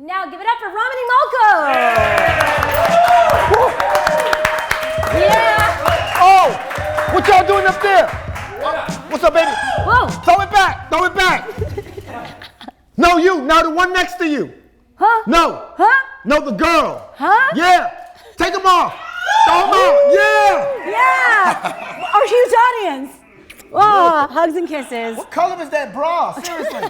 Now give it up for Romany Malco. Yeah. Oh, what y'all doing up there? What's up, baby? Whoa. Throw it back. Throw it back. No, you. Now the one next to you. Huh? No. Huh? No, the girl. Huh? Yeah. Take them off. Throw them off. Yeah. Yeah. Our huge audience. Oh, hugs and kisses. What color is that bra? Seriously.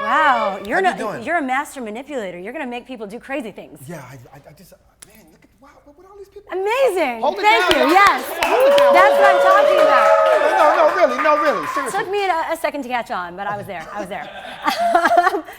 Wow, How you doing? you're a master manipulator. You're gonna make people do crazy things. Yeah, I just, man, look at, wow, what all these people. Amazing. Hold it Thank down, you. y'all. Yes. Hold it down. That's what I'm talking about. No, really, seriously. Took me a second to catch on, but I was there.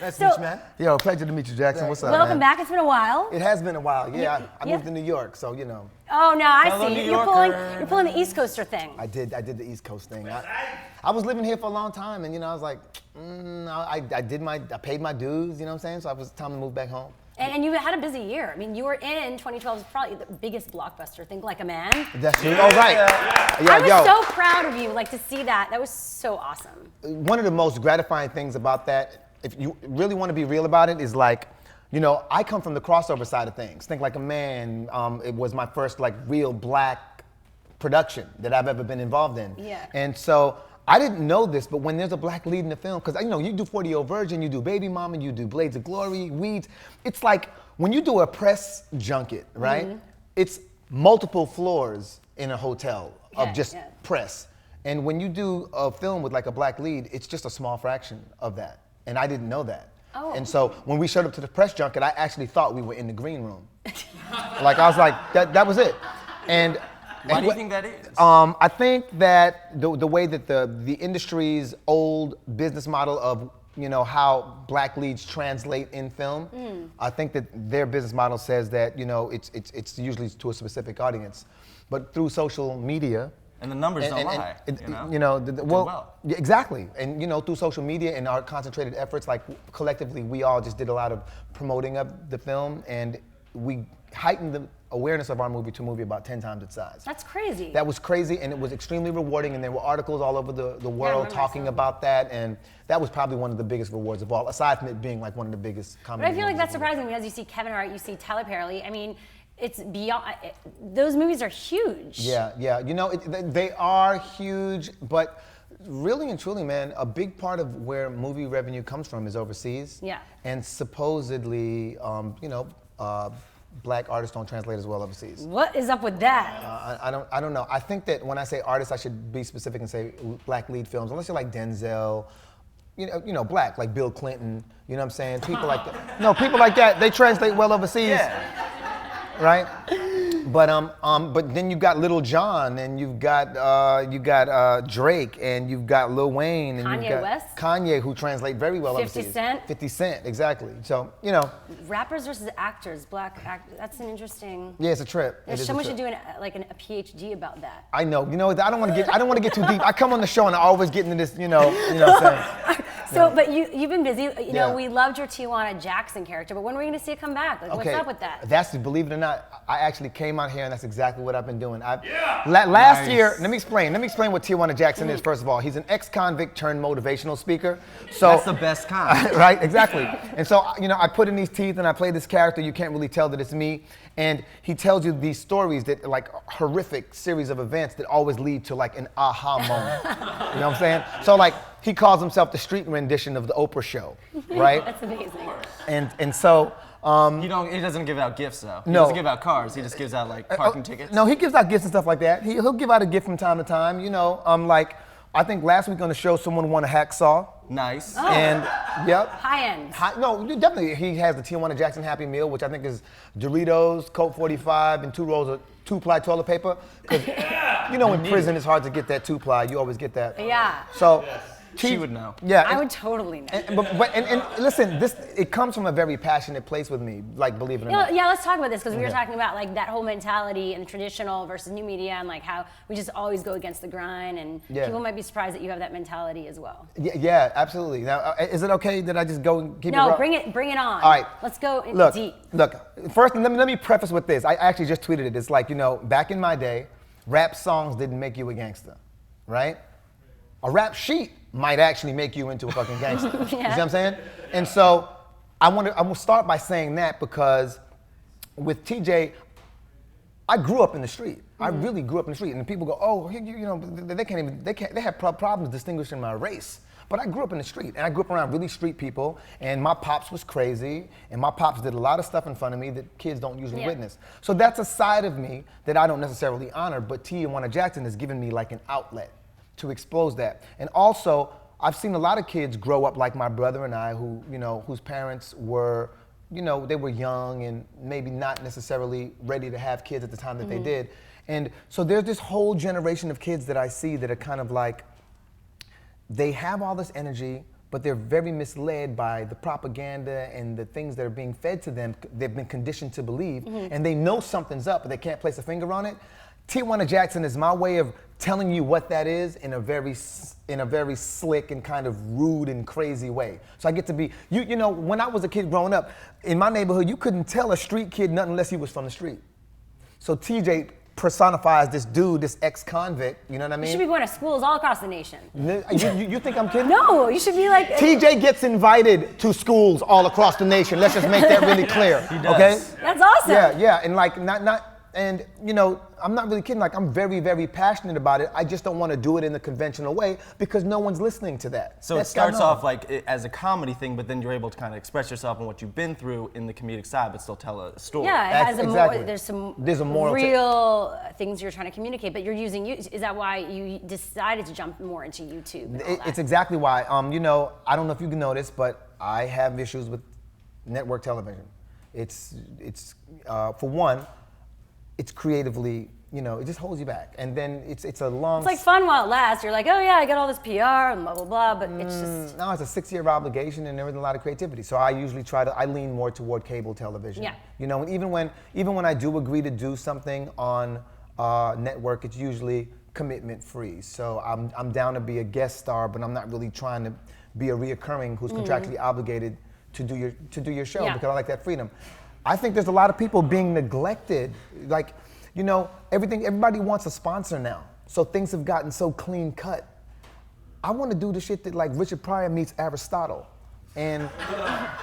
Nice to meet you, man. Yo, pleasure to meet you, Jackson. What's up, Welcome man? back. It's been a while. It has been a while. Yeah, I moved to New York, so you know. Oh no, I Fellow see. New You're pulling the East Coaster thing. I did the East Coast thing. I was living here for a long time, and you know, I was like, I paid my dues. You know what I'm saying? So it was time to move back home. And you had a busy year. I mean, you were in 2012's probably the biggest blockbuster, Think Like a Man. That's true. Oh, right. Yeah, I was so proud of you, like to see that. That was so awesome. One of the most gratifying things about that, if you really want to be real about it, is like, you know, I come from the crossover side of things. Think Like a Man. It was my first like real black production that I've ever been involved in. Yeah. And so I didn't know this, but when there's a black lead in the film, because you know, you do 40-Year-Old Virgin, you do Baby Mama, you do Blades of Glory, Weeds. It's like when you do a press junket, right? Mm-hmm. It's multiple floors in a hotel of just press. And when you do a film with like a black lead, it's just a small fraction of that. And I didn't know that. Oh. And so when we showed up to the press junket, I actually thought we were in the green room. Like I was like, that was it. And why do you think that is? I think that the way that the industry's old business model of, you know, how black leads translate in film, I think that their business model says that, you know, it's usually to a specific audience. But through social media, and the numbers don't lie. Yeah, exactly. And you know, through social media and our concentrated efforts, like collectively, we all just did a lot of promoting of the film, and we heightened the awareness of our movie to a movie about 10 times its size. That's crazy. That was crazy, and it was extremely rewarding, and there were articles all over the world talking about that, and that was probably one of the biggest rewards of all, aside from it being like one of the biggest comedy. But I feel like that's surprising because you see Kevin Hart, you see Tyler Perry. I mean, it's beyond, those movies are huge. Yeah. You know, they are huge, but really and truly, man, a big part of where movie revenue comes from is overseas. Yeah. And supposedly, you know, black artists don't translate as well overseas. What is up with that? I don't know. I think that when I say artists, I should be specific and say black lead films, unless you're like Denzel, you know, black, like Bill Clinton, you know what I'm saying? People like that. No, people like that, they translate well overseas. Yeah. Right? But then you got Little John, and you've got Drake, and you've got Lil Wayne, and you've got West? Kanye, who translate very well 50 overseas. Cent? 50 Cent, exactly. So, you know. Rappers versus actors, black actors, that's an interesting. Yeah, it's a trip. There's someone should do a PhD about that. I know. You know, I don't want to get too deep. I come on the show and I always get into this, you know what I'm saying? So, but you've been busy. You know, we loved your Tiana Jackson character, but when are we going to see it come back? Like, what's up with that? That's, believe it or not, I actually came out here and that's exactly what I've been doing. Last year, let me explain what Tiana Jackson is, first of all. He's an ex-convict turned motivational speaker. So that's the best kind. Right, exactly. And so, you know, I put in these teeth and I play this character. You can't really tell that it's me. And he tells you these stories that, like, horrific series of events that always lead to, like, an aha moment. You know what I'm saying? So, like, he calls himself the street rendition of the Oprah show, right? That's amazing. And so, he doesn't give out gifts though. He no. doesn't give out cars. He just gives out like parking tickets. No, he gives out gifts and stuff like that. He'll give out a gift from time to time. You know, like I think last week on the show someone won a hacksaw. Nice. Oh. And yep. High end. No, definitely. He has the Tijuana Jackson Happy Meal, which I think is Doritos, Coke 45, and 2 rolls of 2-ply toilet paper. Because you know, in prison it's hard to get that 2-ply. You always get that. Yeah. So. She would know. Yeah, I would totally know. And listen, it comes from a very passionate place with me, like, believe it or not. Yeah, let's talk about this because we were talking about like that whole mentality and traditional versus new media and like how we just always go against the grind and people might be surprised that you have that mentality as well. Yeah, absolutely. Now, is it okay that I just go and keep it No, raw? bring it on. All right. Let's go deep. Look, first let me preface with this. I actually just tweeted it. It's like, you know, back in my day, rap songs didn't make you a gangster, right? A rap sheet might actually make you into a fucking gangster. You see what I'm saying? And so I will start by saying that because with TJ, I grew up in the street. I really grew up in the street, and people go, "Oh, they have problems distinguishing my race." But I grew up in the street, and I grew up around really street people, and my pops was crazy, and my pops did a lot of stuff in front of me that kids don't usually witness. So that's a side of me that I don't necessarily honor, but Tiana Jackson has given me like an outlet to expose that. And also, I've seen a lot of kids grow up like my brother and I whose parents were, they were young and maybe not necessarily ready to have kids at the time that they did. And so there's this whole generation of kids that I see that are kind of like, they have all this energy, but they're very misled by the propaganda and the things that are being fed to them. They've been conditioned to believe, and they know something's up, but they can't place a finger on it. Tiana Jackson is my way of telling you what that is in a very slick and kind of rude and crazy way. So I get to be, when I was a kid growing up, in my neighborhood, you couldn't tell a street kid nothing unless he was from the street. So TJ personifies this dude, this ex-convict, you know what I mean? You should be going to schools all across the nation. You think I'm kidding? No, you should be like... TJ gets invited to schools all across the nation. Let's just make that really clear. He does. Okay? That's awesome. Yeah, and like and I'm not really kidding. Like, I'm very, very passionate about it. I just don't want to do it in the conventional way because no one's listening to that. So it starts off like as a comedy thing, but then you're able to kind of express yourself and what you've been through in the comedic side, but still tell a story. Yeah, it has there's a moral real things you're trying to communicate, but you're using YouTube. Is that why you decided to jump more into YouTube? It's exactly why. I don't know if you can notice, but I have issues with network television. It's for one, it's creatively, it just holds you back. And then it's a long... It's like fun while it lasts. You're like, oh yeah, I got all this PR and blah, blah, blah, but it's just... No, it's a 6-year obligation and there isn't a lot of creativity. So I usually I lean more toward cable television. Yeah. And even when I do agree to do something on network, it's usually commitment free. So I'm down to be a guest star, but I'm not really trying to be a reoccurring who's contractually obligated to do your show because I like that freedom. I think there's a lot of people being neglected. Like, everybody wants a sponsor now. So things have gotten so clean cut. I want to do the shit that like Richard Pryor meets Aristotle. And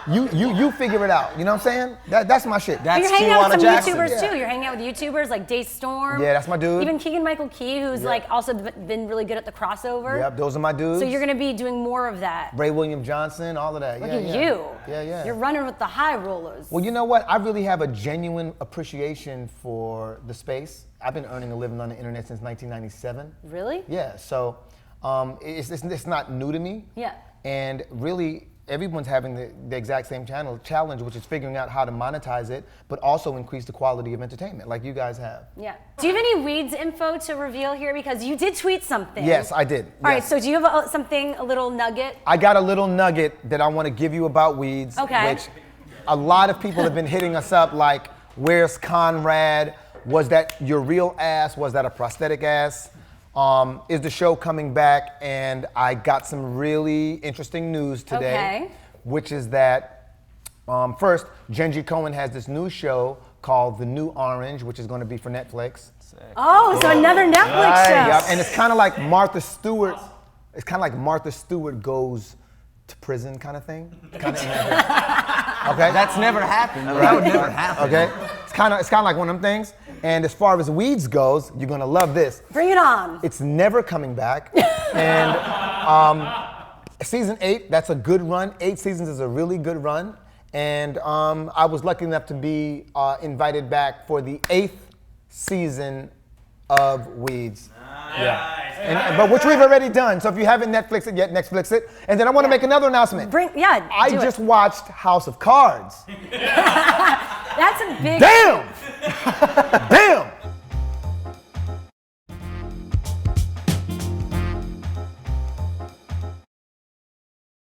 you figure it out. You know what I'm saying? That's my shit. You're hanging out with some YouTubers too. You're hanging out with YouTubers like Day Storm. Yeah, that's my dude. Even Keegan-Michael Key, who's like also been really good at the crossover. Yep, those are my dudes. So you're gonna be doing more of that. Ray William Johnson, all of that. Look at you. Yeah. You're running with the high rollers. Well, you know what? I really have a genuine appreciation for the space. I've been earning a living on the internet since 1997. Really? Yeah. So it's not new to me. Yeah. And really, everyone's having the exact same challenge, which is figuring out how to monetize it, but also increase the quality of entertainment, like you guys have. Yeah. Do you have any Weeds info to reveal here? Because you did tweet something. Yes, I did. All right, so do you have a little nugget? I got a little nugget that I want to give you about Weeds, which a lot of people have been hitting us up like, where's Conrad? Was that your real ass? Was that a prosthetic ass? Is the show coming back? And I got some really interesting news today, which is that first, Jenji Cohen has this new show called The New Orange, which is going to be for Netflix. Sick. Oh, so another Netflix show. Yeah, and it's kind of like Martha Stewart. It's kind of like Martha Stewart goes to prison kind of thing. Okay, that's never happened. Right? That would never happen. Okay, it's kind of like one of them things. And as far as Weeds goes, you're gonna love this. Bring it on. It's never coming back. And season 8, that's a good run. 8 seasons is a really good run. And I was lucky enough to be invited back for the 8th season of Weeds. Nice. Yeah. But which we've already done. So if you haven't Netflixed it yet, Netflix it. And then I want to make another announcement. I just watched House of Cards. That's a big... Damn! Damn!